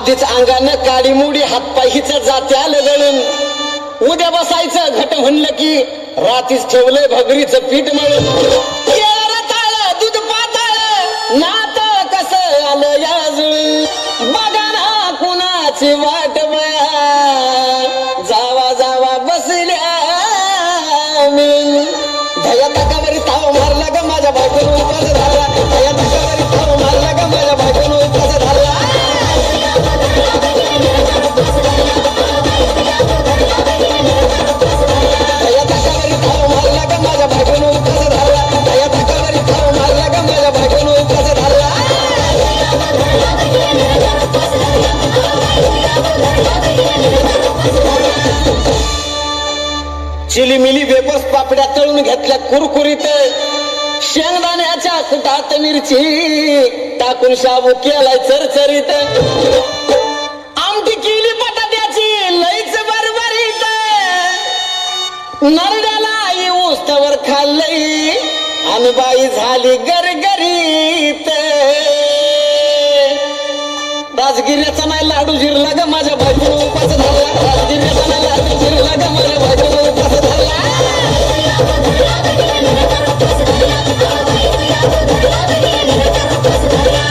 आधीच अंगानं काडी मुडी हातपाय हिच जात्या लगळून उद्या बसायचं घट म्हणलं की रात्रीच ठेवलंय भगरीचं पीठ मळून दूध पाताळ नात कसं आलं याजुळून बघा ना कुणाची वाट बया जावा जावा बसल्या मिळून धया तकावरी ताव मारला ग माझ्या बायकोनं उपास झाला धया तकावरी ताव मारला ग माझ्या बायकोनं उपास झाला धया तकावरी ताव मारला ग माझ्या बायकोनं उपास झाला धया तकावरी ताव मारला ग माझ्या बायकोनं उपास झाला चिलीमिली वेपर्स पापड्या तळून घेतल्या कुरकुरीत शेंगदाण्याच्या कुटात मिरची टाकून शाबू केलाय चरचरीत आमटी केली बटाट्याची लईच बरबरीत नरड्याला आई उस्तवर खाल्लई आणि बाई झाली गरगरीत राजगिऱ्याचा नाही लाडू जिरला ग माझ्या बायकोनं उपास झाला राजगिऱ्याचा नाही लाडू जिरला ग माझ्या बायकोनं उपास झाला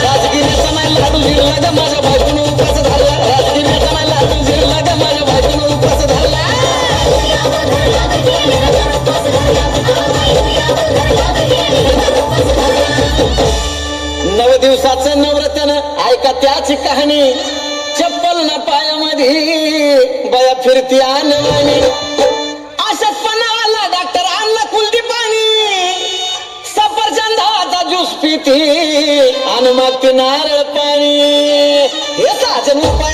राजगिऱ्याचा नाही लाडू जिरला ग माझ्या बायकोनं उपास झाला राजगिऱ्याचा नाही लाडू जिरला ग माझ्या बायकोनं उपास झाला 9 दिवसाचं नवरत्न ऐका त्याची कहाणी चप्पल ना पायामध्ये बया फिरती आणवानी अशक्तपणा आला डॉक्टर आणला कुलदी पाणी सफरचंदाचा ज्यूस पिती आणि मग ती नारळ पाणी हे साजन उपाय